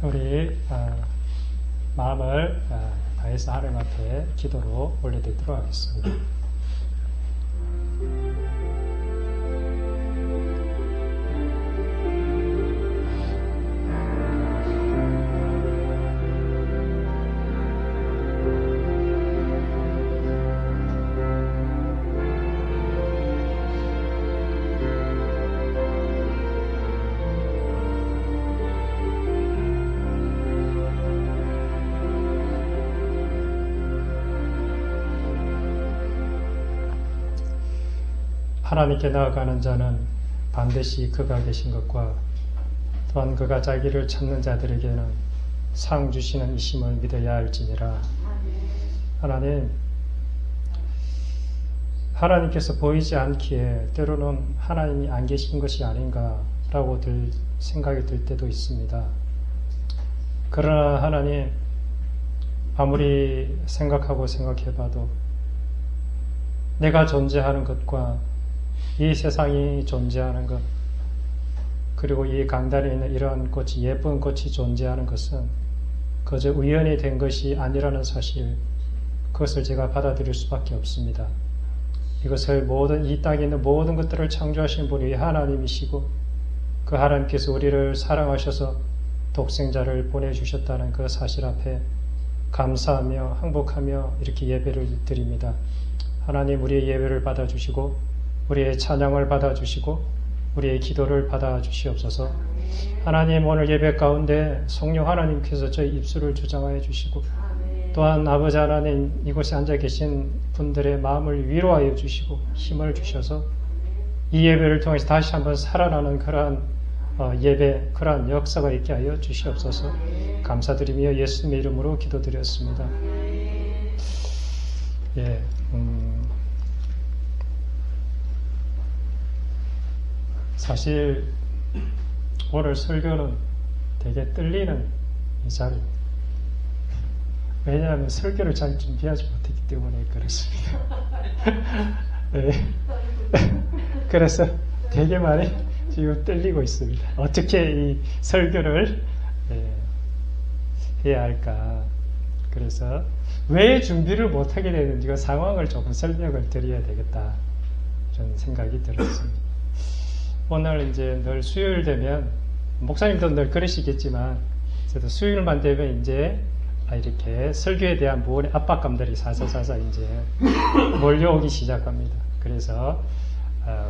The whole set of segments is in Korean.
우리 마음을 다해서 하나님 앞에 기도로 올려드리도록 하겠습니다. 하나님께 나아가는 자는 반드시 그가 계신 것과 또한 그가 자기를 찾는 자들에게는 상 주시는 이심을 믿어야 할지니라. 하나님께서 보이지 않기에 때로는 하나님이 안 계신 것이 아닌가라고 생각이 들 때도 있습니다. 그러나 하나님, 아무리 생각해봐도 내가 존재하는 것과 이 세상이 존재하는 것, 그리고 이 강단에 있는 이러한 꽃이, 예쁜 꽃이 존재하는 것은 그저 우연이 된 것이 아니라는 사실, 그것을 제가 받아들일 수밖에 없습니다. 이것을 이 땅에 있는 모든 것들을 창조하신 분이 하나님이시고, 그 하나님께서 우리를 사랑하셔서 독생자를 보내주셨다는 그 사실 앞에 감사하며 항복하며 이렇게 예배를 드립니다. 하나님, 우리의 예배를 받아주시고 우리의 찬양을 받아주시고 우리의 기도를 받아주시옵소서. 하나님, 오늘 예배 가운데 성령 하나님께서 저희 입술을 주장하여 주시고 또한 아버지 하나님, 이곳에 앉아 계신 분들의 마음을 위로하여 주시고 힘을 주셔서 이 예배를 통해서 다시 한번 살아나는 그러한 예배, 그러한 역사가 있게 하여 주시옵소서. 감사드리며 예수님의 이름으로 기도드렸습니다. 사실 오늘 설교는 되게 떨리는 이 자리입니다. 왜냐하면 설교를 잘 준비하지 못했기 때문에 그렇습니다. 네. 그래서 되게 많이 지금 떨리고 있습니다. 어떻게 이 설교를 해야 할까. 그래서 왜 준비를 못하게 되는지 그 상황을 조금 설명을 드려야 되겠다, 저는 생각이 들었습니다. 오늘 이제 늘 수요일 되면, 목사님도 늘 그러시겠지만, 저도 수요일만 되면 이제 이렇게 설교에 대한 모든 압박감들이 사사사사 이제 몰려오기 시작합니다. 그래서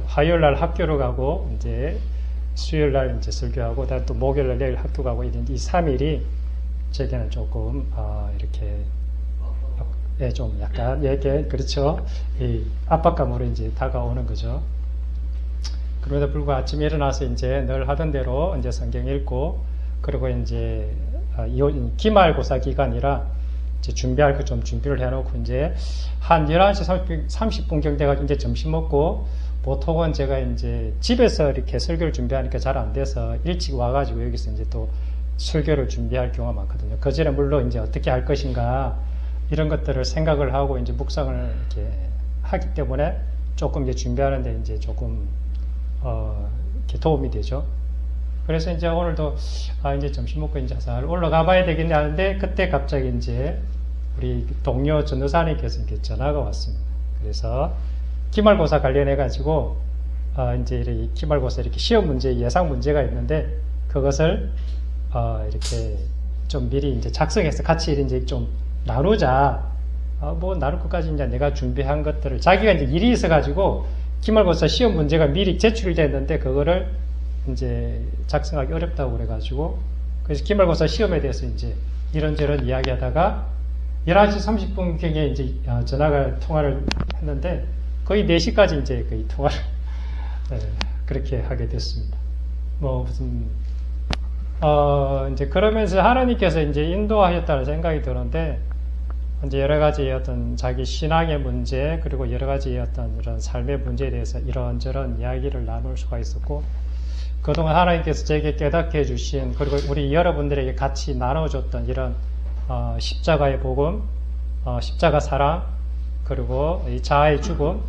화요일 날 학교로 가고, 이제 수요일 날 이제 설교하고, 다음 또 목요일 날 내일 학교 가고, 이 3일이 제게는 조금 이렇게 좀 약간 그렇죠. 이 압박감으로 이제 다가오는 거죠. 그럼에도 불구하고 아침에 일어나서 이제 늘 하던 대로 이제 성경 읽고, 그리고 이제 기말고사 기간이라 이제 준비할 거 좀 준비를 해놓고, 이제 한 11시 30분경 돼가지고 이제 점심 먹고, 보통은 제가 이제 집에서 이렇게 설교를 준비하니까 잘 안 돼서 일찍 와가지고 여기서 이제 또 설교를 준비할 경우가 많거든요. 그 전에 물론 이제 어떻게 할 것인가 이런 것들을 생각을 하고 이제 묵상을 이렇게 하기 때문에 조금 이제 준비하는데 이제 조금 이렇게 도움이 되죠. 그래서 이제 오늘도 이제 점심 먹고 이제 잘 올라가 봐야 되겠네 하는데, 그때 갑자기 이제 우리 동료 전도사님께서 이렇게 전화가 왔습니다. 그래서 기말고사 관련해 가지고 이제 이렇게 기말고사 이렇게 시험 문제, 예상 문제가 있는데, 그것을 이렇게 좀 미리 이제 작성해서 같이 이제 좀 나누자. 뭐 나눌 것까지 이제 내가 준비한 것들을, 자기가 이제 일이 있어 가지고 기말고사 시험 문제가 미리 제출이 됐는데 그거를 이제 작성하기 어렵다고 그래가지고, 그래서 기말고사 시험에 대해서 이제 이런저런 이야기하다가 11시 30분경에 이제 통화를 했는데 거의 4시까지 이제 거의 통화를 그렇게 하게 됐습니다. 뭐 무슨 이제 그러면서 하나님께서 이제 인도하셨다는 생각이 드는데, 이제 여러 가지 어떤 자기 신앙의 문제, 그리고 여러 가지 어떤 이런 삶의 문제에 대해서 이런저런 이야기를 나눌 수가 있었고, 그동안 하나님께서 제게 깨닫게 해주신, 그리고 우리 여러분들에게 같이 나눠줬던 이런 십자가의 복음, 십자가 사랑, 그리고 이 자아의 죽음,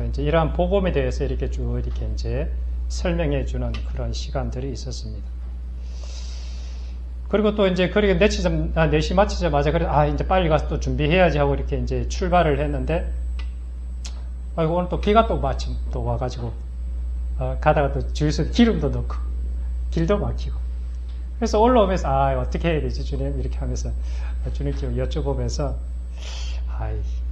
이제 이러한 복음에 대해서 이렇게 쭉 이렇게 이제 설명해 주는 그런 시간들이 있었습니다. 그리고 또 이제 그렇게 4시 마치자마자 그래 이제 빨리 가서 또 준비해야지 하고 이렇게 이제 출발을 했는데 아이고 오늘 또 비가 또 마침 또 와가지고 가다가 또 주유소 기름도 넣고 길도 막히고 그래서 올라오면서 어떻게 해야 되지 주님 이렇게 하면서 주님께 여쭤보면서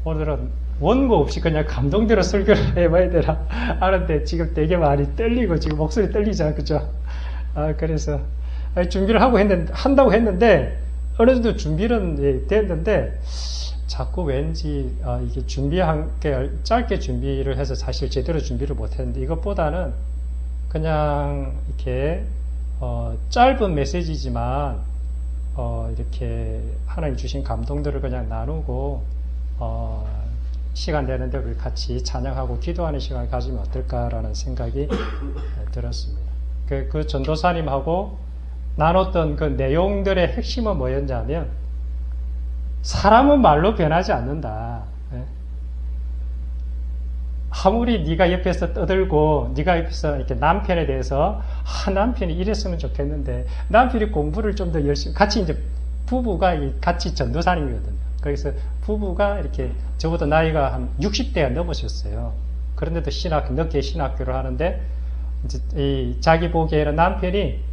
오늘은 원고 없이 그냥 감동대로 설교를 해봐야 되나 하는데 지금 되게 많이 떨리고 지금 목소리 떨리잖아 그죠? 그래서 준비를 한다고 했는데 어느 정도 준비는 됐는데 자꾸 왠지 이게 준비한 게 짧게 준비를 해서 사실 제대로 준비를 못했는데 이것보다는 그냥 이렇게 짧은 메시지지만 이렇게 하나님 주신 감동들을 그냥 나누고 시간 내는데 우리 같이 찬양하고 기도하는 시간을 가지면 어떨까라는 생각이 들었습니다. 그 전도사님하고 나눴던 그 내용들의 핵심은 뭐였냐면 사람은 말로 변하지 않는다. 아무리 네가 옆에서 떠들고 네가 옆에서 이렇게 남편에 대해서 남편이 이랬으면 좋겠는데 남편이 공부를 좀 더 열심히 같이 이제 부부가 같이 전도사님이거든요. 그래서 부부가 이렇게 저보다 나이가 한 60대가 넘으셨어요. 그런데도 늦게 신학교를 하는데 이제 자기 보기에는 남편이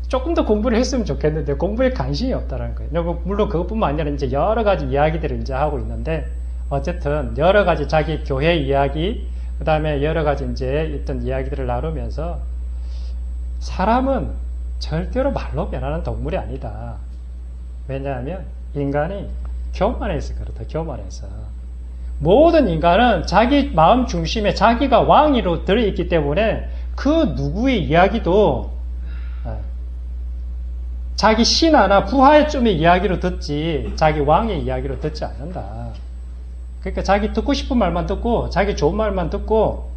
조금 더 공부를 했으면 좋겠는데 공부에 관심이 없다는 거예요. 물론 그것뿐만 아니라 이제 여러 가지 이야기들을 이제 하고 있는데 어쨌든 여러 가지 자기 교회 이야기, 그 다음에 여러 가지 이제 있던 이야기들을 나누면서 사람은 절대로 말로 변하는 동물이 아니다. 왜냐하면 인간이 교만해서 그렇다. 교만해서 모든 인간은 자기 마음 중심에 자기가 왕위로 들어있기 때문에 그 누구의 이야기도 자기 신하나 부하의 이야기로 듣지 자기 왕의 이야기로 듣지 않는다. 그러니까 자기 듣고 싶은 말만 듣고 자기 좋은 말만 듣고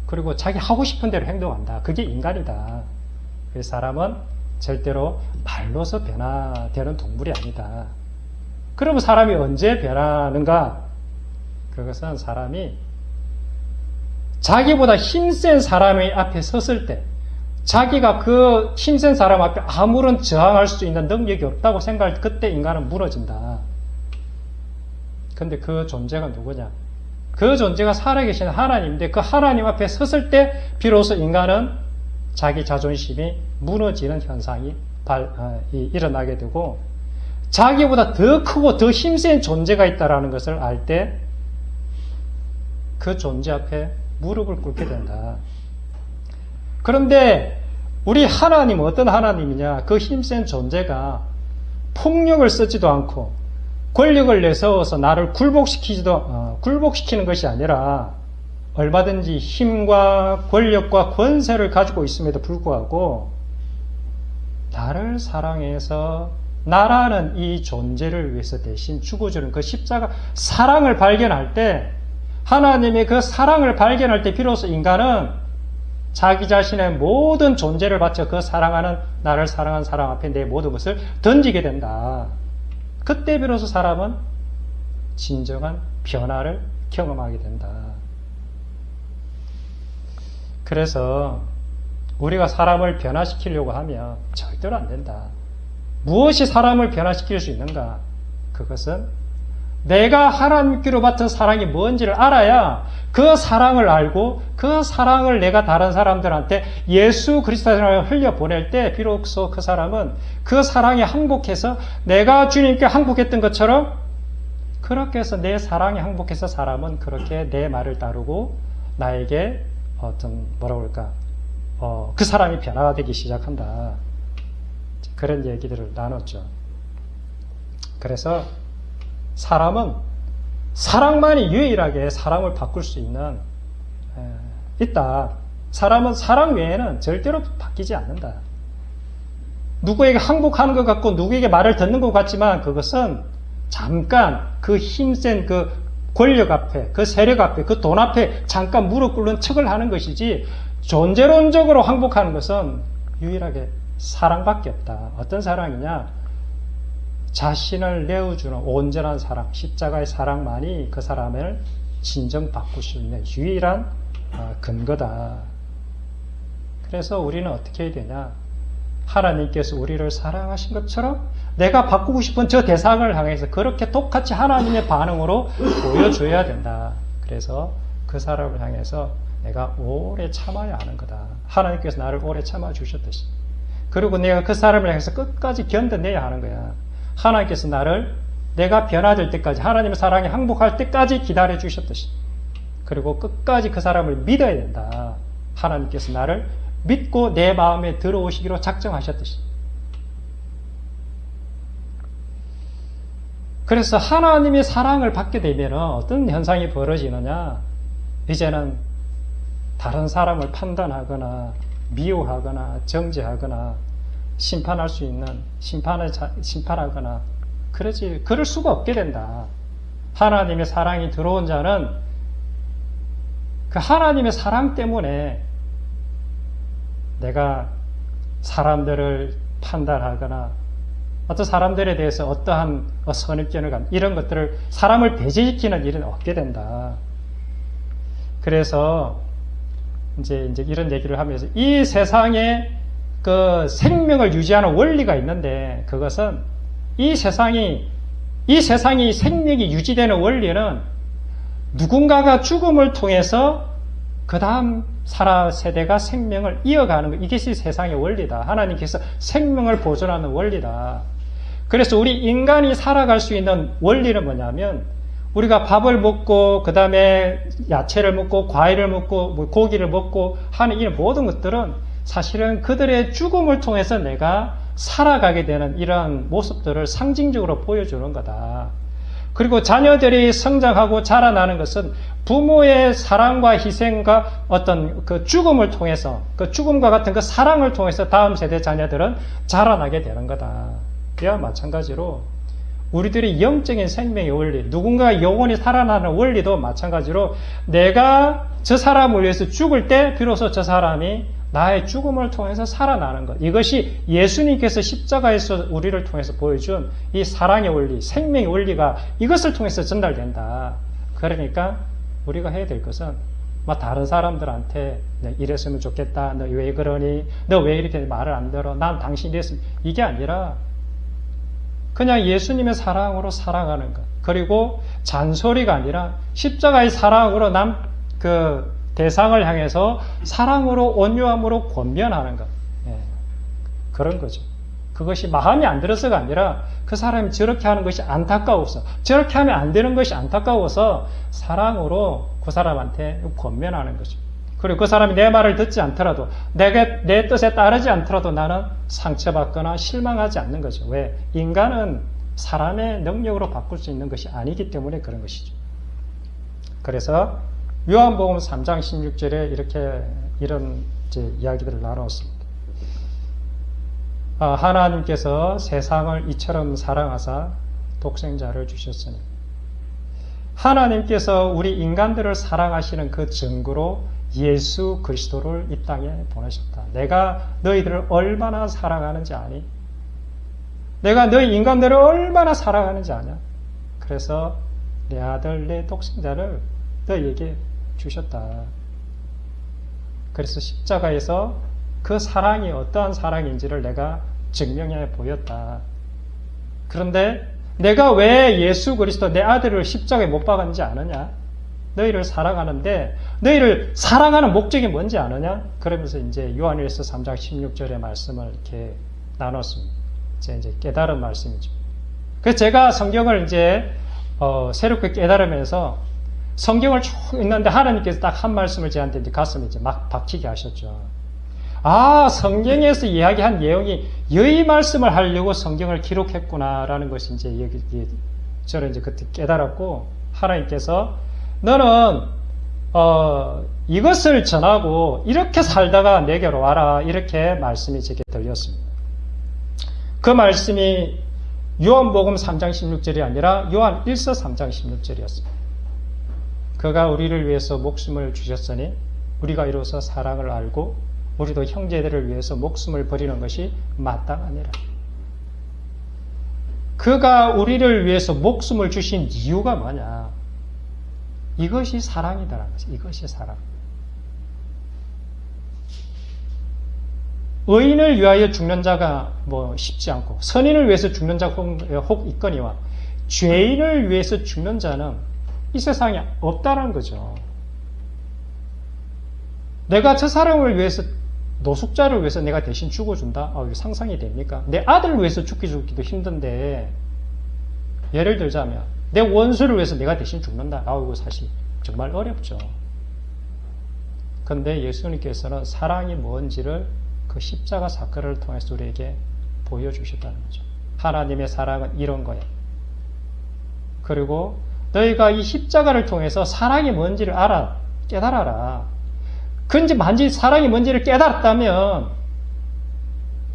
그리고 자기 하고 싶은 대로 행동한다. 그게 인간이다. 그래서 사람은 절대로 말로서 변화되는 동물이 아니다. 그러면 사람이 언제 변하는가? 그것은 사람이 자기보다 힘센 사람의 앞에 섰을 때 자기가 그 힘센 사람 앞에 아무런 저항할 수 있는 능력이 없다고 생각할 때 그때 인간은 무너진다. 근데 그 존재가 누구냐? 그 존재가 살아계신 하나님인데 그 하나님 앞에 섰을 때 비로소 인간은 자기 자존심이 무너지는 현상이 일어나게 되고 자기보다 더 크고 더 힘센 존재가 있다는 것을 알 때 그 존재 앞에 무릎을 꿇게 된다. 그런데 우리 하나님은 어떤 하나님이냐? 그 힘센 존재가 폭력을 쓰지도 않고 권력을 내세워서 나를 굴복시키는 것이 아니라 얼마든지 힘과 권력과 권세를 가지고 있음에도 불구하고 나를 사랑해서 나라는 이 존재를 위해서 대신 죽어주는 그 십자가 사랑을 발견할 때 하나님의 그 사랑을 발견할 때 비로소 인간은 자기 자신의 모든 존재를 바쳐 그 사랑하는 나를 사랑하는 사람 앞에 내 모든 것을 던지게 된다. 그때 비로소 사람은 진정한 변화를 경험하게 된다. 그래서 우리가 사람을 변화시키려고 하면 절대로 안 된다. 무엇이 사람을 변화시킬 수 있는가? 그것은 내가 하나님께로 받은 사랑이 뭔지를 알아야 그 사랑을 알고 그 사랑을 내가 다른 사람들한테 예수 그리스도를 흘려보낼 때 비로소 그 사람은 그 사랑에 항복해서 내가 주님께 항복했던 것처럼 그렇게 해서 내 사랑에 항복해서 사람은 그렇게 내 말을 따르고 나에게 그 사람이 변화가 되기 시작한다. 그런 얘기들을 나눴죠. 그래서 사람은 사랑만이 유일하게 사람을 바꿀 수 있다. 사람은 사랑 외에는 절대로 바뀌지 않는다. 누구에게 항복하는 것 같고 누구에게 말을 듣는 것 같지만 그것은 잠깐 그 힘센 그 권력 앞에 그 세력 앞에 그 돈 앞에 잠깐 무릎 꿇는 척을 하는 것이지 존재론적으로 항복하는 것은 유일하게 사랑밖에 없다. 어떤 사랑이냐? 자신을 내어주는 온전한 사랑, 십자가의 사랑만이 그 사람을 진정 바꿀 수 있는 유일한 근거다. 그래서 우리는 어떻게 해야 되냐? 하나님께서 우리를 사랑하신 것처럼 내가 바꾸고 싶은 저 대상을 향해서 그렇게 똑같이 하나님의 반응으로 보여줘야 된다. 그래서 그 사람을 향해서 내가 오래 참아야 하는 거다. 하나님께서 나를 오래 참아주셨듯이. 그리고 내가 그 사람을 향해서 끝까지 견뎌내야 하는 거야. 하나님께서 나를 내가 변화될 때까지, 하나님의 사랑에 항복할 때까지 기다려주셨듯이. 그리고 끝까지 그 사람을 믿어야 된다. 하나님께서 나를 믿고 내 마음에 들어오시기로 작정하셨듯이. 그래서 하나님의 사랑을 받게 되면 어떤 현상이 벌어지느냐? 이제는 다른 사람을 판단하거나 미워하거나 정죄하거나 심판할 수 있는 심판하거나 그럴 수가 없게 된다. 하나님의 사랑이 들어온 자는 그 하나님의 사랑 때문에 내가 사람들을 판단하거나 어떤 사람들에 대해서 어떠한 선입견을 이런 것들을 사람을 배제시키는 일은 없게 된다. 그래서 이제 이런 얘기를 하면서 이 세상에 그 생명을 유지하는 원리가 있는데 그것은 이 세상이 생명이 유지되는 원리는 누군가가 죽음을 통해서 그 다음 세대가 생명을 이어가는 것. 이것이 세상의 원리다. 하나님께서 생명을 보존하는 원리다. 그래서 우리 인간이 살아갈 수 있는 원리는 뭐냐면 우리가 밥을 먹고 그 다음에 야채를 먹고 과일을 먹고 고기를 먹고 하는 이 모든 것들은 사실은 그들의 죽음을 통해서 내가 살아가게 되는 이러한 모습들을 상징적으로 보여주는 거다. 그리고 자녀들이 성장하고 자라나는 것은 부모의 사랑과 희생과 어떤 그 죽음을 통해서 그 죽음과 같은 그 사랑을 통해서 다음 세대 자녀들은 자라나게 되는 거다. 그와 마찬가지로 우리들이 영적인 생명의 원리, 누군가 영원히 살아나는 원리도 마찬가지로 내가 저 사람을 위해서 죽을 때 비로소 저 사람이 나의 죽음을 통해서 살아나는 것. 이것이 예수님께서 십자가에서 우리를 통해서 보여준 이 사랑의 원리, 생명의 원리가 이것을 통해서 전달된다. 그러니까 우리가 해야 될 것은 다른 사람들한테 이랬으면 좋겠다. 너 왜 그러니? 너 왜 이렇게 말을 안 들어? 난 당신이 이랬으면 이게 아니라 그냥 예수님의 사랑으로 살아가는 것. 그리고 잔소리가 아니라 십자가의 사랑으로 그 대상을 향해서 사랑으로 온유함으로 권면하는 것. 예, 그런 거죠. 그것이 마음이 안 들어서가 아니라 그 사람이 저렇게 하는 것이 안타까워서 저렇게 하면 안 되는 것이 안타까워서 사랑으로 그 사람한테 권면하는 거죠. 그리고 그 사람이 내 말을 듣지 않더라도 내 뜻에 따르지 않더라도 나는 상처받거나 실망하지 않는 거죠. 왜? 인간은 사람의 능력으로 바꿀 수 있는 것이 아니기 때문에 그런 것이죠. 그래서 요한복음 3장 16절에 이런 이야기들을 나눴습니다. 하나님께서 세상을 이처럼 사랑하사 독생자를 주셨으니 하나님께서 우리 인간들을 사랑하시는 그 증거로 예수 그리스도를 이 땅에 보내셨다. 내가 너희들을 얼마나 사랑하는지 아니? 내가 너희 인간들을 얼마나 사랑하는지 아냐? 그래서 내 아들, 내 독생자를 너희에게 주셨다. 그래서 십자가에서 그 사랑이 어떠한 사랑인지를 내가 증명해 보였다. 그런데 내가 왜 예수 그리스도 내 아들을 십자가에 못 박았는지 아느냐? 너희를 사랑하는데 너희를 사랑하는 목적이 뭔지 아느냐? 그러면서 이제 요한일서 3장 16절의 말씀을 이렇게 나눴습니다. 이제 깨달은 말씀이죠. 그래서 제가 성경을 이제 새롭게 깨달으면서 성경을 쭉 읽는데 하나님께서 딱 한 말씀을 저한테 이제 가슴에 이제 막 박히게 하셨죠. 성경에서 이야기한 내용이 이 말씀을 하려고 성경을 기록했구나라는 것이 이제 저는 이제 그때 깨달았고 하나님께서 너는 이것을 전하고 이렇게 살다가 내게로 와라 이렇게 말씀이 제게 들렸습니다. 그 말씀이 요한복음 3장 16절이 아니라 요한 1서 3장 16절이었습니다. 그가 우리를 위해서 목숨을 주셨으니 우리가 이로써 사랑을 알고 우리도 형제들을 위해서 목숨을 버리는 것이 마땅하니라. 그가 우리를 위해서 목숨을 주신 이유가 뭐냐? 이것이 사랑이다라는 거죠. 이것이 사랑. 의인을 위하여 죽는 자가 뭐 쉽지 않고 선인을 위해서 죽는 자가 혹 있거니와 죄인을 위해서 죽는 자는 이 세상에 없다는 거죠. 내가 저 사람을 위해서 노숙자를 위해서 내가 대신 죽어준다? 이거 상상이 됩니까? 내 아들을 위해서 죽기도 힘든데 예를 들자면 내 원수를 위해서 내가 대신 죽는다? 이거 사실 정말 어렵죠. 그런데 예수님께서는 사랑이 뭔지를 그 십자가 사건을 통해서 우리에게 보여주셨다는 거죠. 하나님의 사랑은 이런 거예요. 그리고 너희가 이 십자가를 통해서 사랑이 뭔지를 깨달아라. 만지 사랑이 뭔지를 깨달았다면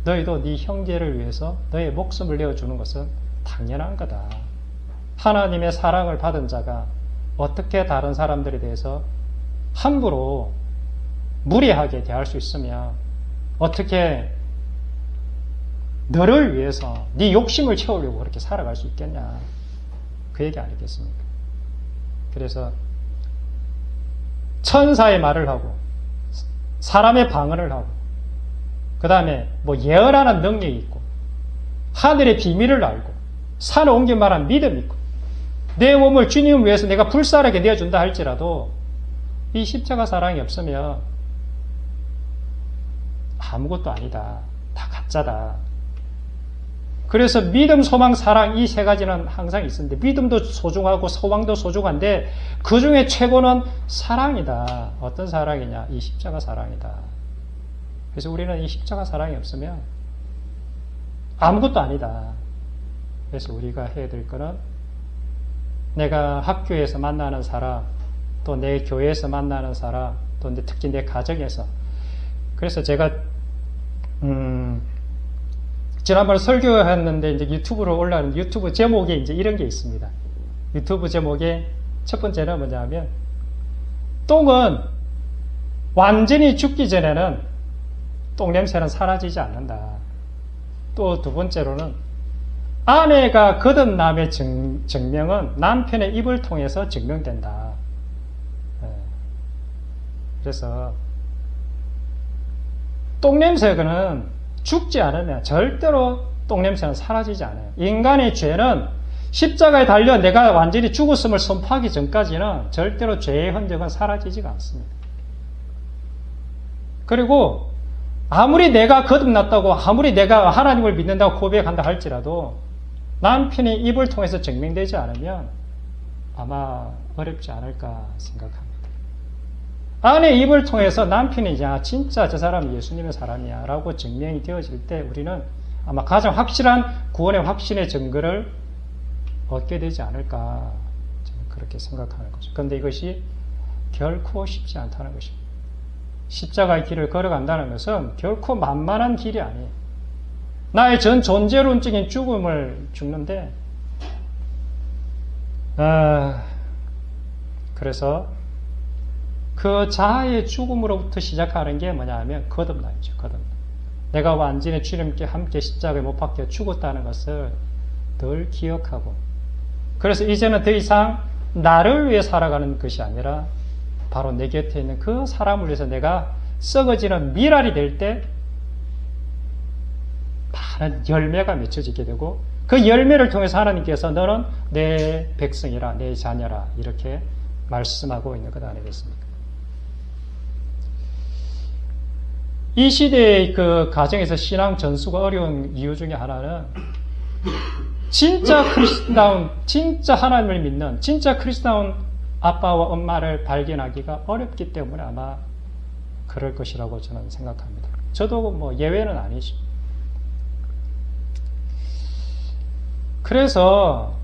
너희도 네 형제를 위해서 너의 목숨을 내어주는 것은 당연한 거다. 하나님의 사랑을 받은 자가 어떻게 다른 사람들에 대해서 함부로 무례하게 대할 수 있으며 어떻게 너를 위해서 네 욕심을 채우려고 그렇게 살아갈 수 있겠냐. 그 얘기 아니겠습니까? 그래서 천사의 말을 하고 사람의 방언을 하고 그 다음에 뭐 예언하는 능력이 있고 하늘의 비밀을 알고 산을 옮길 만한 믿음이 있고 내 몸을 주님을 위해서 내가 불살하게 내어준다 할지라도 이 십자가 사랑이 없으면 아무것도 아니다. 다 가짜다. 그래서 믿음, 소망, 사랑 이 세 가지는 항상 있었는데 믿음도 소중하고 소망도 소중한데 그 중에 최고는 사랑이다. 어떤 사랑이냐? 이 십자가 사랑이다. 그래서 우리는 이 십자가 사랑이 없으면 아무것도 아니다. 그래서 우리가 해야 될 거는 내가 학교에서 만나는 사람, 또 내 교회에서 만나는 사람, 또 특히 내 가정에서. 그래서 제가 지난번에 설교했는데 이제 유튜브로 올라오는 유튜브 제목에 이제 이런 게 있습니다. 유튜브 제목에 첫 번째는 뭐냐면 똥은 완전히 죽기 전에는 똥 냄새는 사라지지 않는다. 또 두 번째로는 아내가 거듭남의 증명은 남편의 입을 통해서 증명된다. 그래서 똥 냄새는 죽지 않으면 절대로 똥냄새는 사라지지 않아요. 인간의 죄는 십자가에 달려 내가 완전히 죽었음을 선포하기 전까지는 절대로 죄의 흔적은 사라지지가 않습니다. 그리고 아무리 내가 거듭났다고 아무리 내가 하나님을 믿는다고 고백한다 할지라도 남편의 입을 통해서 증명되지 않으면 아마 어렵지 않을까 생각합니다. 아내의 입을 통해서 남편이 진짜 저 사람이 예수님의 사람이야 라고 증명이 되어질 때 우리는 아마 가장 확실한 구원의 확신의 증거를 얻게 되지 않을까 저는 그렇게 생각하는 거죠. 그런데 이것이 결코 쉽지 않다는 것입니다. 십자가의 길을 걸어간다는 것은 결코 만만한 길이 아니에요. 나의 전 존재론적인 죽음을 죽는데 그래서 그 자아의 죽음으로부터 시작하는 게 뭐냐 하면 거듭남이죠. 거듭남. 내가 완전히 주님께 함께 십자가에 못 박혀 죽었다는 것을 늘 기억하고 그래서 이제는 더 이상 나를 위해 살아가는 것이 아니라 바로 내 곁에 있는 그 사람을 위해서 내가 썩어지는 미랄이 될 때 많은 열매가 맺혀지게 되고 그 열매를 통해서 하나님께서 너는 내 백성이라 내 자녀라 이렇게 말씀하고 있는 것 아니겠습니까? 이 시대의 그 가정에서 신앙 전수가 어려운 이유 중에 하나는 진짜 크리스다운, 진짜 하나님을 믿는 진짜 크리스다운 아빠와 엄마를 발견하기가 어렵기 때문에 아마 그럴 것이라고 저는 생각합니다. 저도 뭐 예외는 아니죠. 그래서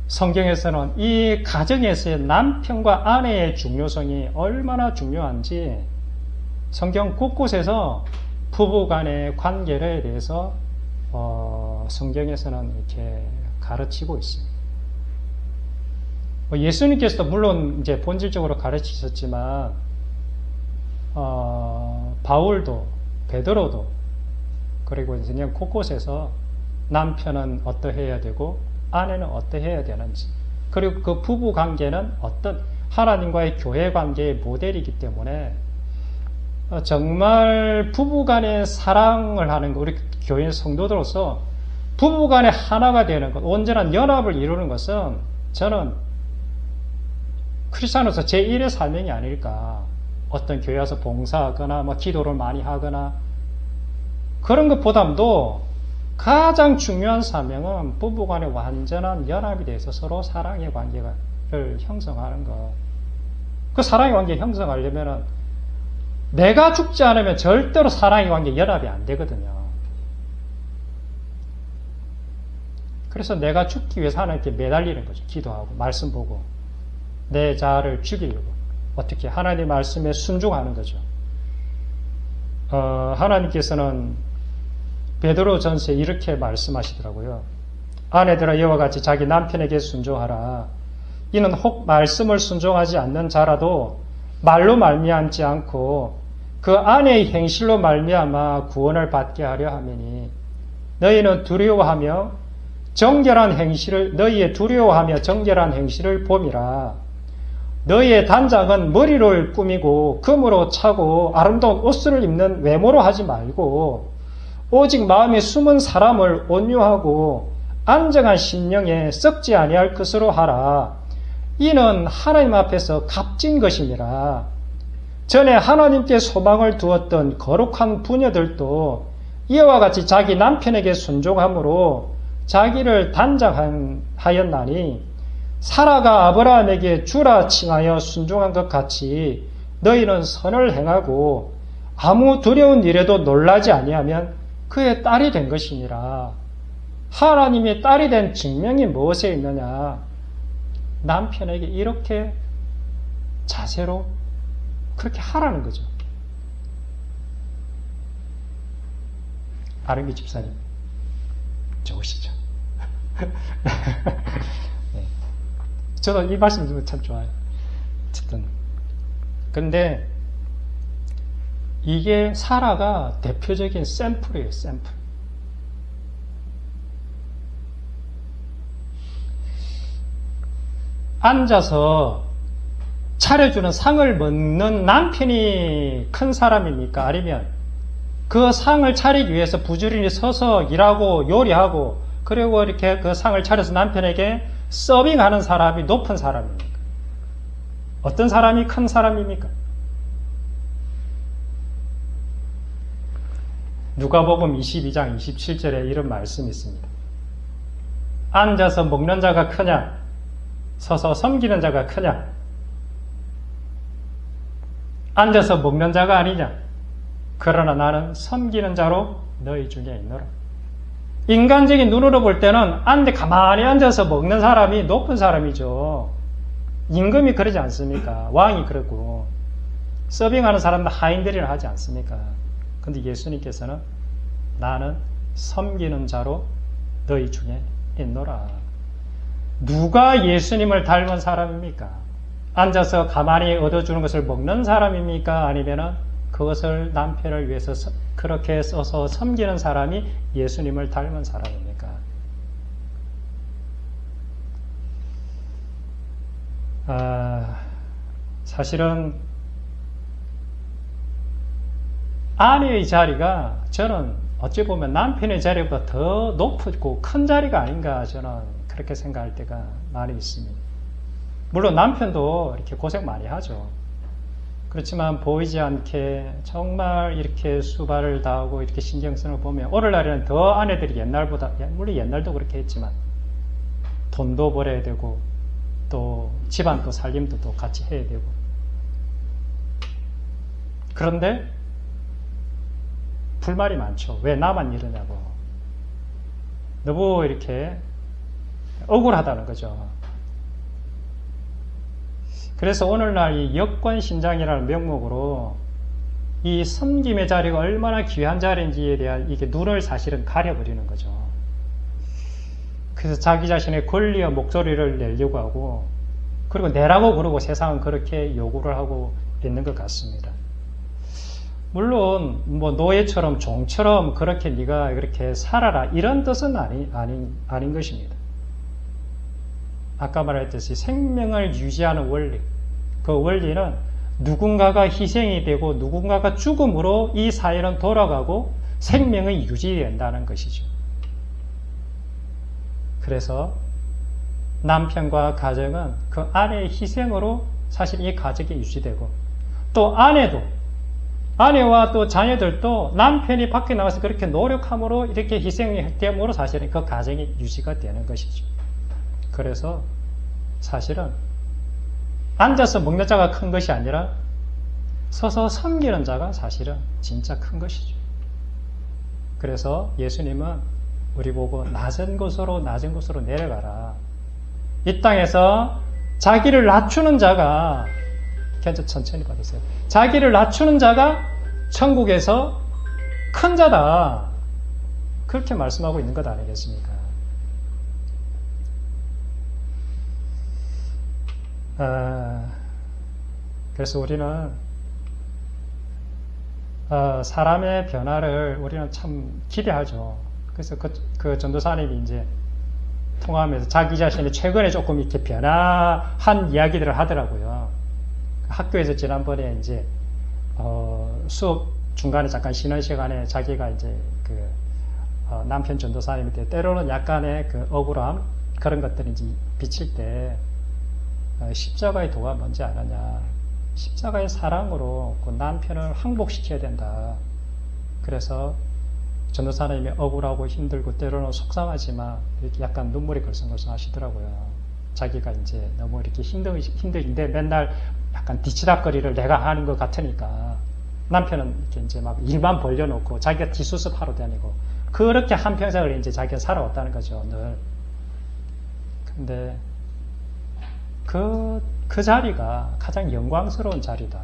성경에서는 이 가정에서의 남편과 아내의 중요성이 얼마나 중요한지 성경 곳곳에서 부부 간의 관계에 대해서 성경에서는 이렇게 가르치고 있습니다. 예수님께서도 물론 이제 본질적으로 가르치셨지만 바울도 베드로도 그리고 이제 그냥 곳곳에서 남편은 어떠해야 되고 아내는 어떠해야 되는지 그리고 그 부부 관계는 어떤 하나님과의 교회 관계의 모델이기 때문에 정말 부부간의 사랑을 하는 것, 우리 교회 성도들로서 부부간의 하나가 되는 것, 온전한 연합을 이루는 것은 저는 크리스찬으로서 제1의 사명이 아닐까. 어떤 교회 와서 봉사하거나 기도를 많이 하거나 그런 것보다도 가장 중요한 사명은 부부간의 완전한 연합이 돼서 서로 사랑의 관계를 형성하는 것. 그 사랑의 관계 형성하려면 내가 죽지 않으면 절대로 사랑의 관계 연합이 안 되거든요. 그래서 내가 죽기 위해서 하나님께 매달리는 거죠. 기도하고 말씀 보고 내 자아를 죽이려고 어떻게 하나님의 말씀에 순종하는 거죠. 하나님께서는 베드로 전서에 이렇게 말씀하시더라고요. 아내들아 이와 같이 자기 남편에게 순종하라. 이는 혹 말씀을 순종하지 않는 자라도 말로 말미암지 않고 그 아내의 행실로 말미암아 구원을 받게 하려 함이니 너희는 두려워하며 정결한 행실을 너희의 두려워하며 정결한 행실을 봄이라. 너희의 단장은 머리를 꾸미고 금으로 차고 아름다운 옷을 입는 외모로 하지 말고 오직 마음에 숨은 사람을 온유하고 안정한 심령에 썩지 아니할 것으로 하라. 이는 하나님 앞에서 값진 것이니라. 전에 하나님께 소망을 두었던 거룩한 부녀들도 이와 같이 자기 남편에게 순종함으로 자기를 단장하였나니 사라가 아브라함에게 주라 칭하여 순종한 것 같이 너희는 선을 행하고 아무 두려운 일에도 놀라지 아니하면 그의 딸이 된 것이니라. 하나님의 딸이 된 증명이 무엇에 있느냐? 남편에게 이렇게 자세로 그렇게 하라는 거죠. 아름이 집사님 좋으시죠? 네. 저도 이 말씀 들으면 참 좋아요. 어쨌든 근데 이게 사라가 대표적인 샘플이에요. 샘플. 앉아서 차려주는 상을 먹는 남편이 큰 사람입니까? 아니면 그 상을 차리기 위해서 부지런히 서서 일하고 요리하고 그리고 이렇게 그 상을 차려서 남편에게 서빙하는 사람이 높은 사람입니까? 어떤 사람이 큰 사람입니까? 누가복음 22장 27절에 이런 말씀이 있습니다. 앉아서 먹는 자가 크냐? 서서 섬기는 자가 크냐? 앉아서 먹는 자가 아니냐? 그러나 나는 섬기는 자로 너희 중에 있노라. 인간적인 눈으로 볼 때는 가만히 앉아서 먹는 사람이 높은 사람이죠. 임금이 그러지 않습니까? 왕이 그렇고 서빙하는 사람도 하인들이라 하지 않습니까? 근데 예수님께서는 나는 섬기는 자로 너희 중에 있노라. 누가 예수님을 닮은 사람입니까? 앉아서 가만히 얻어주는 것을 먹는 사람입니까? 아니면 그것을 남편을 위해서 그렇게 써서 섬기는 사람이 예수님을 닮은 사람입니까? 사실은 아내의 자리가 저는 어찌 보면 남편의 자리보다 더 높고 큰 자리가 아닌가 저는 그렇게 생각할 때가 많이 있습니다. 물론 남편도 이렇게 고생 많이 하죠. 그렇지만 보이지 않게 정말 이렇게 수발을 다하고 이렇게 신경 쓰는 걸 보면 오늘날에는 더 아내들이 옛날보다, 물론 옛날도 그렇게 했지만 돈도 벌어야 되고 또 집안도 살림도 또 같이 해야 되고 그런데 불만이 많죠. 왜 나만 이러냐고. 너무 이렇게 억울하다는 거죠. 그래서 오늘날 이 여권신장이라는 명목으로 이 섬김의 자리가 얼마나 귀한 자리인지에 대한 이게 눈을 사실은 가려버리는 거죠. 그래서 자기 자신의 권리와 목소리를 내려고 하고 그리고 내라고 그러고 세상은 그렇게 요구를 하고 있는 것 같습니다. 물론 뭐 노예처럼 종처럼 그렇게 네가 그렇게 살아라 이런 뜻은 아닌 것입니다. 아까 말했듯이 생명을 유지하는 원리, 그 원리는 누군가가 희생이 되고 누군가가 죽음으로 이 사회는 돌아가고 생명이 유지된다는 것이죠. 그래서 남편과 가정은 그 아내의 희생으로 사실 이 가정이 유지되고, 또 아내와 또 자녀들도 남편이 밖에 나가서 그렇게 노력함으로 이렇게 희생됨으로 사실은 그 가정이 유지가 되는 것이죠. 그래서 사실은 앉아서 먹는 자가 큰 것이 아니라 서서 섬기는 자가 사실은 진짜 큰 것이죠. 그래서 예수님은 우리 보고 낮은 곳으로 내려가라. 이 땅에서 자기를 낮추는 자가, 견적 천천히 받으세요. 자기를 낮추는 자가 천국에서 큰 자다. 그렇게 말씀하고 있는 것 아니겠습니까? 그래서 우리는 사람의 변화를 우리는 참 기대하죠. 그래서 그 전도사님이 이제 통화하면서 자기 자신이 최근에 조금 이렇게 변화한 이야기들을 하더라고요. 학교에서 지난번에 이제 수업 중간에 잠깐 쉬는 시간에 자기가 이제 남편 전도사님이 때로는 약간의 그 억울함 그런 것들이 이제 비칠 때 십자가의 도가 뭔지 알았냐? 십자가의 사랑으로 그 남편을 항복시켜야 된다. 그래서 전도사님이 억울하고 힘들고 때로는 속상하지만 이렇게 약간 눈물이 걸성걸성 하시더라고요. 자기가 이제 너무 이렇게 힘들인데 맨날 약간 뒤치다거리를 내가 하는 것 같으니까 남편은 이렇게 이제 막 일만 벌려놓고 자기가 뒷수습하러 다니고 그렇게 한평생을 이제 자기가 살아왔다는 거죠, 늘. 근데 그 자리가 가장 영광스러운 자리다.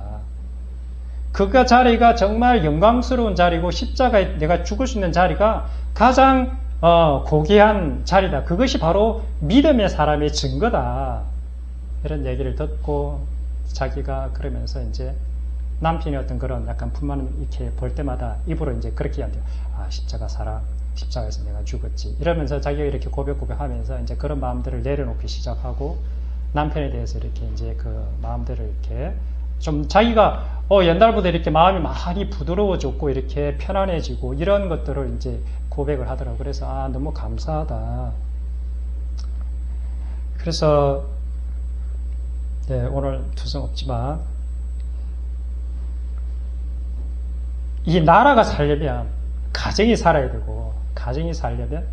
그 자리가 정말 영광스러운 자리고 십자가에 내가 죽을 수 있는 자리가 가장 고귀한 자리다. 그것이 바로 믿음의 사람의 증거다. 이런 얘기를 듣고 자기가 그러면서 이제 남편이 어떤 그런 약간 불만을 이렇게 볼 때마다 입으로 이제 그렇게 얘기한대요. 아, 십자가 사랑, 십자가에서 내가 죽었지. 이러면서 자기가 이렇게 고백하면서 이제 그런 마음들을 내려놓기 시작하고 남편에 대해서 이렇게 이제 그 마음들을 이렇게 좀 자기가 옛날보다 이렇게 마음이 많이 부드러워졌고 이렇게 편안해지고 이런 것들을 이제 고백을 하더라고요. 그래서 너무 감사하다. 그래서 오늘 두성 없지만 이 나라가 살려면 가정이 살아야 되고 가정이 살려면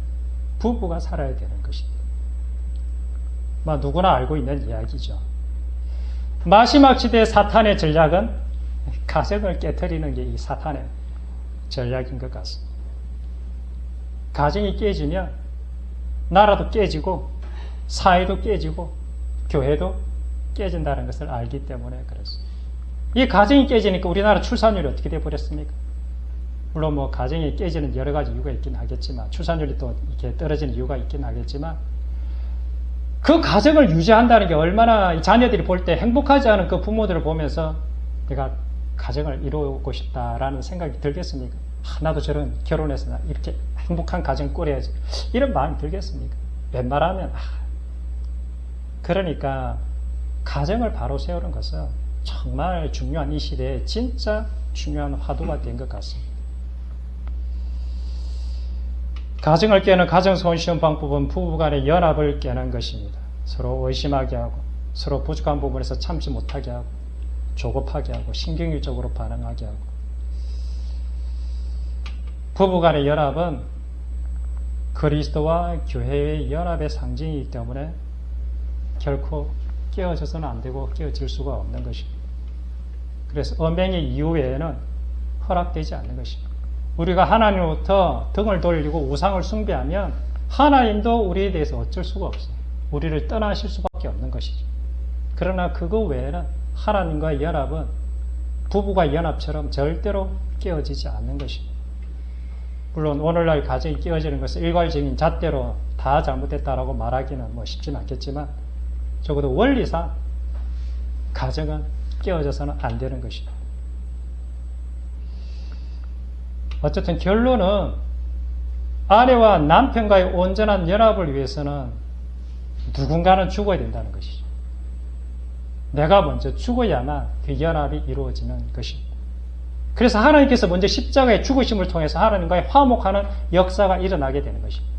부부가 살아야 되는 것입니다. 누구나 알고 있는 이야기죠. 마지막 시대의 사탄의 전략은 가정을 깨트리는 게 이 사탄의 전략인 것 같습니다. 가정이 깨지면 나라도 깨지고 사회도 깨지고 교회도 깨진다는 것을 알기 때문에 그렇습니다. 이 가정이 깨지니까 우리나라 출산율이 어떻게 되어버렸습니까? 물론 가정이 깨지는 여러 가지 이유가 있긴 하겠지만 출산율이 또 이렇게 떨어지는 이유가 있긴 하겠지만 그 가정을 유지한다는 게 얼마나 자녀들이 볼 때 행복하지 않은 그 부모들을 보면서 내가 가정을 이루고 싶다라는 생각이 들겠습니까? 나도 저런 결혼해서 이렇게 행복한 가정 꾸려야지 이런 마음이 들겠습니까? 웬만하면 그러니까 가정을 바로 세우는 것은 정말 중요한 이 시대에 진짜 중요한 화두가 된 것 같습니다. 가정을 깨는 가정 손쉬운 방법은 부부간의 연합을 깨는 것입니다. 서로 의심하게 하고 서로 부족한 부분에서 참지 못하게 하고 조급하게 하고 신경질적으로 반응하게 하고 부부간의 연합은 그리스도와 교회의 연합의 상징이기 때문에 결코 깨어져서는 안 되고 깨어질 수가 없는 것입니다. 그래서 언행의 이후에는 허락되지 않는 것입니다. 우리가 하나님으로부터 등을 돌리고 우상을 숭배하면 하나님도 우리에 대해서 어쩔 수가 없어요. 우리를 떠나실 수밖에 없는 것이죠. 그러나 그거 외에는 하나님과의 연합은 부부가 연합처럼 절대로 깨어지지 않는 것입니다. 물론 오늘날 가정이 깨어지는 것은 일괄적인 잣대로 다 잘못됐다라고 말하기는 쉽지는 않겠지만 적어도 원리상 가정은 깨어져서는 안 되는 것입니다. 어쨌든 결론은 아내와 남편과의 온전한 연합을 위해서는 누군가는 죽어야 된다는 것이죠. 내가 먼저 죽어야만 그 연합이 이루어지는 것입니다. 그래서 하나님께서 먼저 십자가의 죽으심을 통해서 하나님과의 화목하는 역사가 일어나게 되는 것입니다.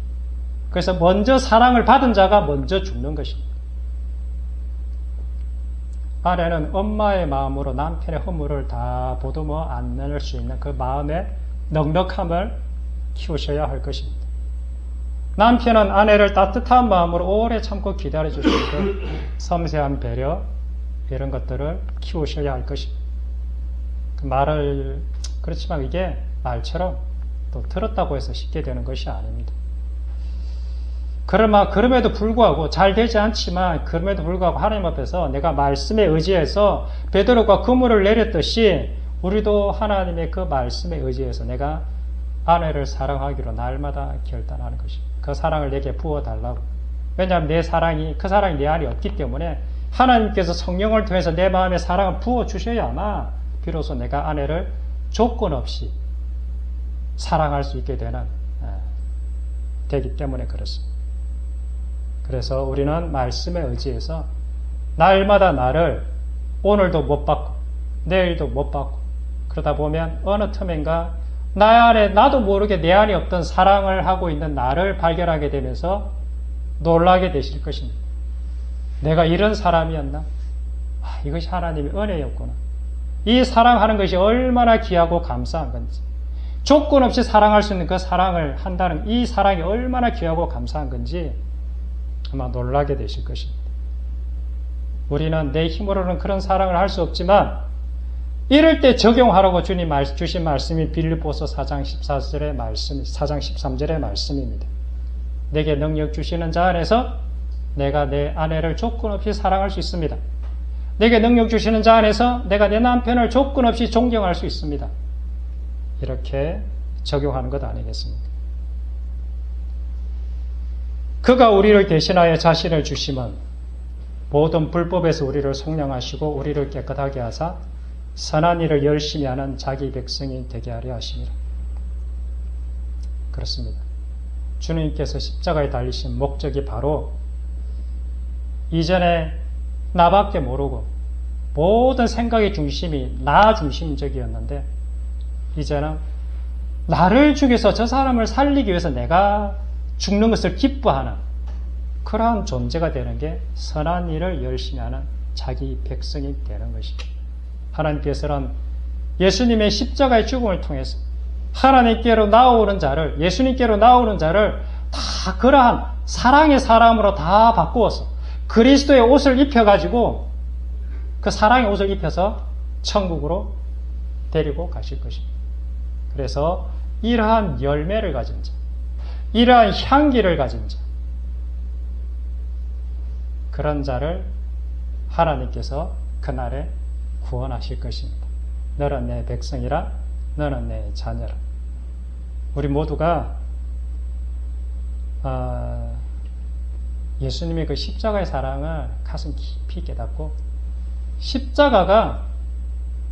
그래서 먼저 사랑을 받은 자가 먼저 죽는 것입니다. 아내는 엄마의 마음으로 남편의 허물을 다 보듬어 안을 수 있는 그 마음의 넉넉함을 키우셔야 할 것입니다. 남편은 아내를 따뜻한 마음으로 오래 참고 기다려주시는 그 섬세한 배려, 이런 것들을 키우셔야 할 것입니다. 그 말을, 그렇지만 이게 말처럼 또 들었다고 해서 쉽게 되는 것이 아닙니다. 그럼에도 불구하고 잘 되지 않지만 그럼에도 불구하고 하나님 앞에서 내가 말씀에 의지해서 베드로가 그물을 내렸듯이 우리도 하나님의 그 말씀에 의지해서 내가 아내를 사랑하기로 날마다 결단하는 것입니다. 그 사랑을 내게 부어달라고. 왜냐하면 그 사랑이 내 안에 없기 때문에 하나님께서 성령을 통해서 내 마음에 사랑을 부어주셔야만 비로소 내가 아내를 조건 없이 사랑할 수 있게 되기 때문에 그렇습니다. 그래서 우리는 말씀에 의지해서 날마다 나를 오늘도 못 받고 내일도 못 받고 그러다 보면 어느 틈엔가 나 안에 나도 모르게 내 안에 없던 사랑을 하고 있는 나를 발견하게 되면서 놀라게 되실 것입니다. 내가 이런 사람이었나? 이것이 하나님의 은혜였구나. 이 사랑하는 것이 얼마나 귀하고 감사한 건지, 조건 없이 사랑할 수 있는 그 사랑을 한다는 이 사랑이 얼마나 귀하고 감사한 건지 아마 놀라게 되실 것입니다. 우리는 내 힘으로는 그런 사랑을 할 수 없지만 이럴 때 적용하라고 주님 주신 말씀이 빌립보서 4장 14절의 말씀, 4장 13절의 말씀입니다. 내게 능력 주시는 자 안에서 내가 내 아내를 조건 없이 사랑할 수 있습니다. 내게 능력 주시는 자 안에서 내가 내 남편을 조건 없이 존경할 수 있습니다. 이렇게 적용하는 것 아니겠습니까? 그가 우리를 대신하여 자신을 주심은 모든 불법에서 우리를 속량하시고 우리를 깨끗하게 하사 선한 일을 열심히 하는 자기 백성이 되게 하려 하심이라. 그렇습니다. 주님께서 십자가에 달리신 목적이 바로 이전에 나밖에 모르고 모든 생각의 중심이 나 중심적이었는데 이제는 나를 죽여서 저 사람을 살리기 위해서 내가 죽는 것을 기뻐하는 그러한 존재가 되는 게 선한 일을 열심히 하는 자기 백성이 되는 것입니다. 하나님께서는 예수님의 십자가의 죽음을 통해서 하나님께로 나오는 자를, 예수님께로 나오는 자를 다 그러한 사랑의 사람으로 다 바꾸어서 그리스도의 옷을 입혀가지고 그 사랑의 옷을 입혀서 천국으로 데리고 가실 것입니다. 그래서 이러한 열매를 가진 자, 이러한 향기를 가진 자, 그런 자를 하나님께서 그날에 구원하실 것입니다. 너는 내 백성이라, 너는 내 자녀라. 우리 모두가 예수님의 그 십자가의 사랑을 가슴 깊이 깨닫고 십자가가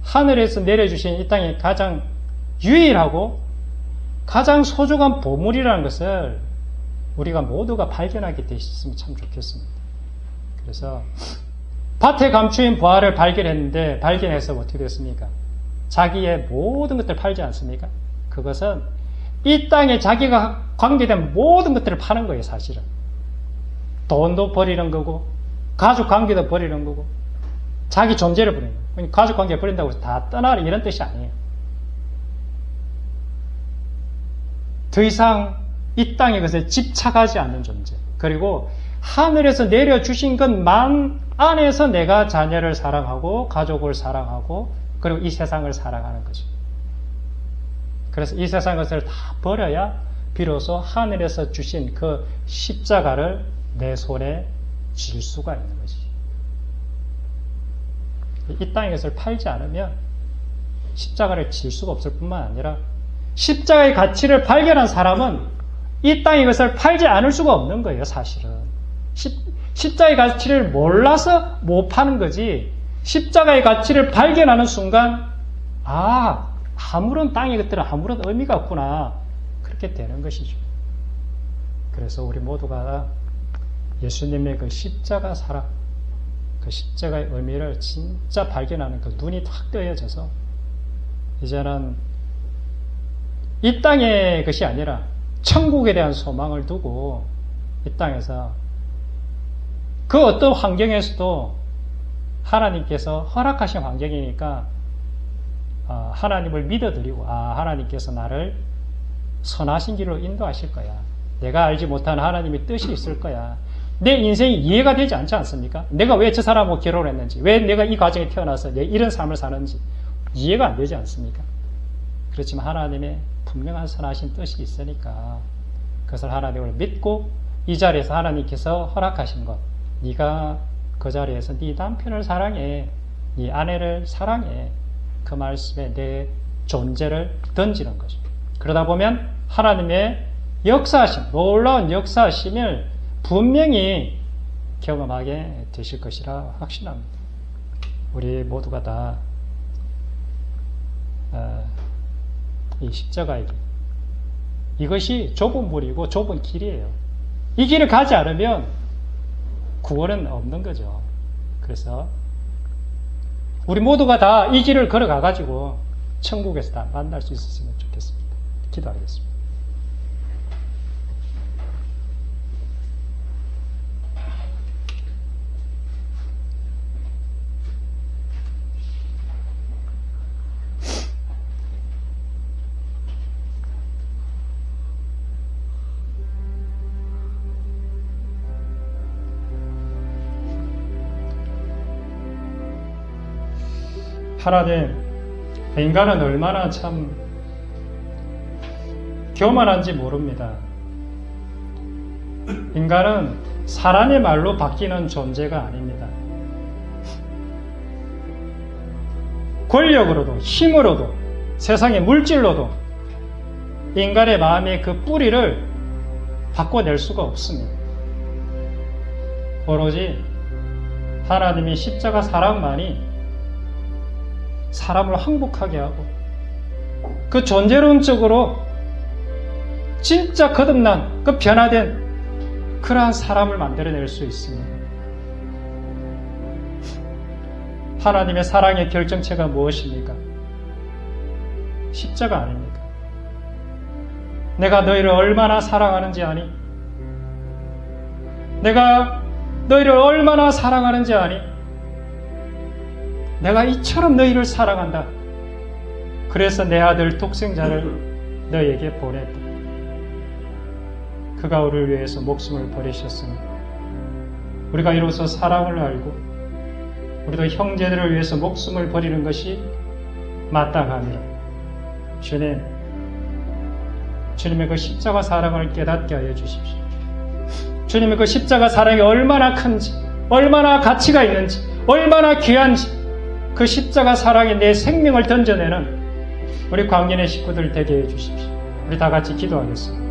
하늘에서 내려주신 이 땅의 가장 유일하고 가장 소중한 보물이라는 것을 우리가 모두가 발견하게 되셨으면 참 좋겠습니다. 그래서 밭에 감추인 보화를 발견해서 어떻게 됐습니까? 자기의 모든 것들을 팔지 않습니까? 그것은 이 땅에 자기가 관계된 모든 것들을 파는 거예요, 사실은. 돈도 버리는 거고, 가족 관계도 버리는 거고, 자기 존재를 버리는 거예요. 가족 관계 버린다고 해서 다 떠나라 이런 뜻이 아니에요. 더 이상 이 땅에 것에 집착하지 않는 존재. 그리고 하늘에서 내려주신 것만 안에서 내가 자녀를 사랑하고 가족을 사랑하고 그리고 이 세상을 사랑하는 거죠. 그래서 이 세상 것을 다 버려야 비로소 하늘에서 주신 그 십자가를 내 손에 쥘 수가 있는 거지. 이 땅의 것을 팔지 않으면 십자가를 쥘 수가 없을 뿐만 아니라 십자가의 가치를 발견한 사람은 이 땅의 것을 팔지 않을 수가 없는 거예요, 사실은. 십자가의 가치를 몰라서 못 파는 거지. 십자가의 가치를 발견하는 순간 아무런 땅의 것들은 아무런 의미가 없구나. 그렇게 되는 것이죠. 그래서 우리 모두가 예수님의 그 십자가 사랑, 그 십자가의 의미를 진짜 발견하는 그 눈이 확 뜨여져서 이제는 이 땅의 것이 아니라 천국에 대한 소망을 두고 이 땅에서 그 어떤 환경에서도 하나님께서 허락하신 환경이니까 하나님을 믿어드리고 하나님께서 나를 선하신 길로 인도하실 거야. 내가 알지 못하는 하나님의 뜻이 있을 거야. 내 인생이 이해가 되지 않지 않습니까? 내가 왜 저 사람하고 결혼했는지, 왜 내가 이 가정에 태어나서 이런 삶을 사는지 이해가 안 되지 않습니까? 그렇지만 하나님의 분명한 선하신 뜻이 있으니까 그것을 하나님을 믿고 이 자리에서 하나님께서 허락하신 것, 네가 그 자리에서 네 남편을 사랑해, 네 아내를 사랑해, 그 말씀에 내 존재를 던지는 거죠. 그러다 보면 하나님의 역사하심, 놀라운 역사하심을 분명히 경험하게 되실 것이라 확신합니다. 우리 모두가 다 이 십자가의 길, 이것이 좁은 물이고 좁은 길이에요. 이 길을 가지 않으면 구원은 없는 거죠. 그래서 우리 모두가 다 이 길을 걸어가 가지고 천국에서 다 만날 수 있었으면 좋겠습니다. 기도하겠습니다. 하나님, 인간은 얼마나 참 교만한지 모릅니다. 인간은 사람의 말로 바뀌는 존재가 아닙니다. 권력으로도 힘으로도 세상의 물질로도 인간의 마음의 그 뿌리를 바꿔낼 수가 없습니다. 오로지 하나님의 십자가 사랑만이 사람을 항복하게 하고 그 존재론적으로 진짜 거듭난 그 변화된 그러한 사람을 만들어낼 수 있습니다. 하나님의 사랑의 결정체가 무엇입니까? 십자가 아닙니까? 내가 너희를 얼마나 사랑하는지 아니? 내가 너희를 얼마나 사랑하는지 아니? 내가 이처럼 너희를 사랑한다. 그래서 내 아들 독생자를 너희에게 보냈다. 그가 우리를 위해서 목숨을 버리셨으니 우리가 이로써 사랑을 알고 우리도 형제들을 위해서 목숨을 버리는 것이 마땅하니라. 주님의 그 십자가 사랑을 깨닫게 하여 주십시오. 주님의 그 십자가 사랑이 얼마나 큰지, 얼마나 가치가 있는지, 얼마나 귀한지, 그 십자가 사랑에 내 생명을 던져내는 우리 광년의 식구들 되게 해주십시오. 우리 다 같이 기도하겠습니다.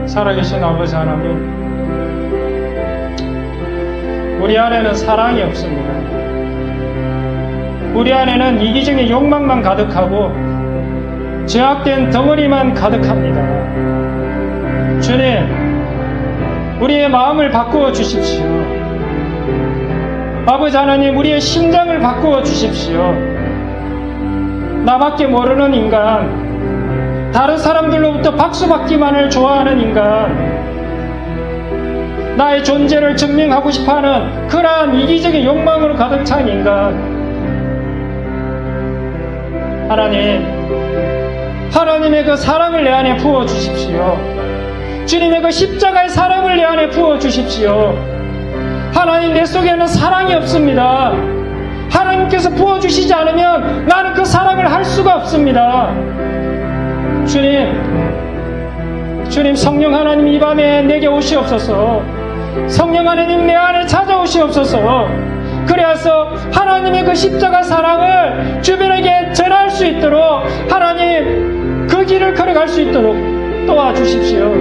살아계신 아버지 하나님, 우리 안에는 사랑이 없습니다. 우리 안에는 이기적인 욕망만 가득하고 죄악된 덩어리만 가득합니다. 주님, 우리의 마음을 바꾸어 주십시오. 아버지 하나님, 우리의 심장을 바꾸어 주십시오. 나밖에 모르는 인간, 다른 사람들로부터 박수받기만을 좋아하는 인간, 나의 존재를 증명하고 싶어하는 그러한 이기적인 욕망으로 가득 찬 인간, 하나님의 그 사랑을 내 안에 부어 주십시오. 주님의 그 십자가의 사랑을 내 안에 부어 주십시오. 하나님, 내 속에는 사랑이 없습니다. 하나님께서 부어주시지 않으면 나는 그 사랑을 할 수가 없습니다. 주님, 성령 하나님 이 밤에 내게 오시옵소서. 성령 하나님 내 안에 찾아오시옵소서. 그래서 하나님의 그 십자가 사랑을 주변에게 전할 수 있도록 하나님 그 길을 걸어갈 수 있도록 도와주십시오.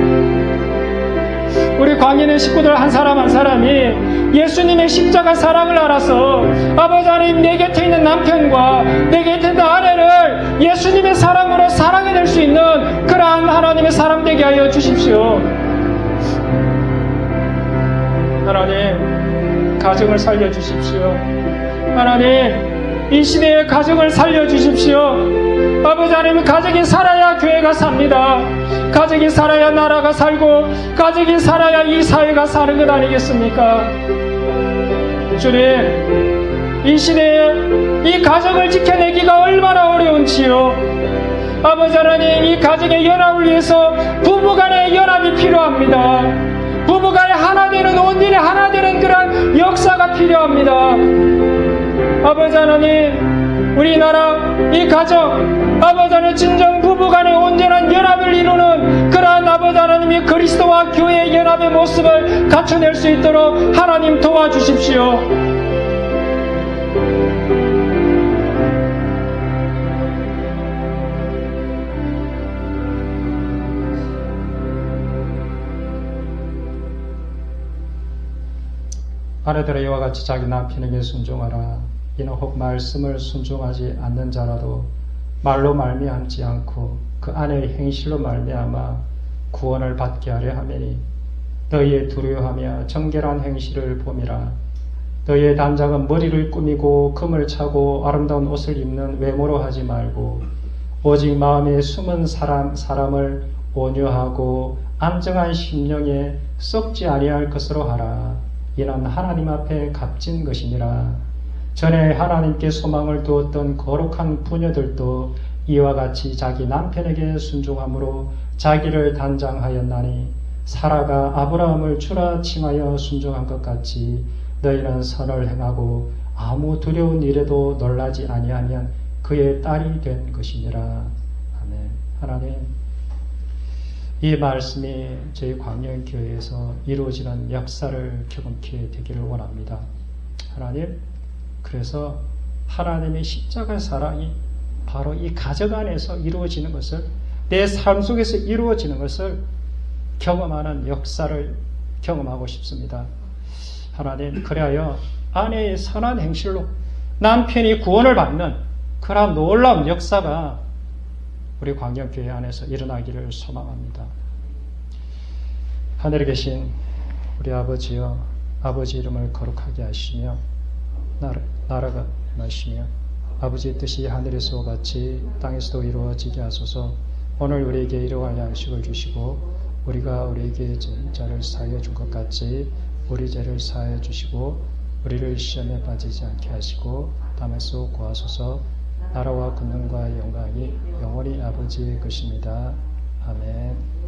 우리 광인의 식구들 한 사람 한 사람이 예수님의 십자가 사랑을 알아서 아버지 하나님 내 곁에 있는 남편과 내 곁에 있는 아내를 예수님의 사랑으로 사랑해낼 수 있는 그러한 하나님의 사람 되게 하여 주십시오. 하나님, 가정을 살려주십시오. 하나님, 이 시대의 가정을 살려주십시오. 아버지 하나님, 가정이 살아야 교회가 삽니다. 가정이 살아야 나라가 살고, 가정이 살아야 이 사회가 사는 것 아니겠습니까? 주님, 이 시대에 이 가정을 지켜내기가 얼마나 어려운지요. 아버지 하나님, 이 가정의 연합을 위해서 부부간의 연합이 필요합니다. 부부간의 하나 되는, 온전히 하나 되는 그런 역사가 필요합니다. 아버지 하나님, 우리나라 이 가정, 아버지 하나님, 진정 부부간의 온전한 연합을 이루는 그러한 아버지 하나님이 그리스도와 교회의 연합의 모습을 갖춰낼 수 있도록 하나님 도와주십시오. 아내들아, 이와 같이 자기 남편에게 순종하라. 이는 혹 말씀을 순종하지 않는 자라도 말로 말미암지 않고 그 아내의 행실로 말미암아 구원을 받게 하려 하매니, 너희의 두려워하며 정결한 행실을 봄이라. 너희의 단장은 머리를 꾸미고 금을 차고 아름다운 옷을 입는 외모로 하지 말고, 오직 마음에 숨은 사람을 온유하고 안정한 심령에 썩지 아니할 것으로 하라. 이는 하나님 앞에 값진 것이니라. 전에 하나님께 소망을 두었던 거룩한 부녀들도 이와 같이 자기 남편에게 순종함으로 자기를 단장하였나니, 사라가 아브라함을 주라 칭하여 순종한 것 같이 너희는 선을 행하고 아무 두려운 일에도 놀라지 아니하면 그의 딸이 된 것이니라. 아멘. 하나님, 이 말씀이 저희 광명교회에서 이루어지는 역사를 경험케 되기를 원합니다. 하나님, 그래서 하나님의 십자가 사랑이 바로 이 가정 안에서 이루어지는 것을, 내 삶 속에서 이루어지는 것을 경험하는 역사를 경험하고 싶습니다. 하나님, 그리하여 아내의 선한 행실로 남편이 구원을 받는 그러한 놀라운 역사가 우리 광명교회 안에서 일어나기를 소망합니다. 하늘에 계신 우리 아버지여, 아버지 이름을 거룩하게 하시며 나라가 임하시며 아버지의 뜻이 하늘에서 같이 땅에서도 이루어지게 하소서. 오늘 우리에게 일용할 양식을 주시고 우리가 우리에게 죄를 사하여 준 것 같이 우리 죄를 사하여 주시고 우리를 시험에 빠지지 않게 하시고 담에서 구하소서. 나라와 권능과 영광이 영원히 아버지의 것입니다. 아멘.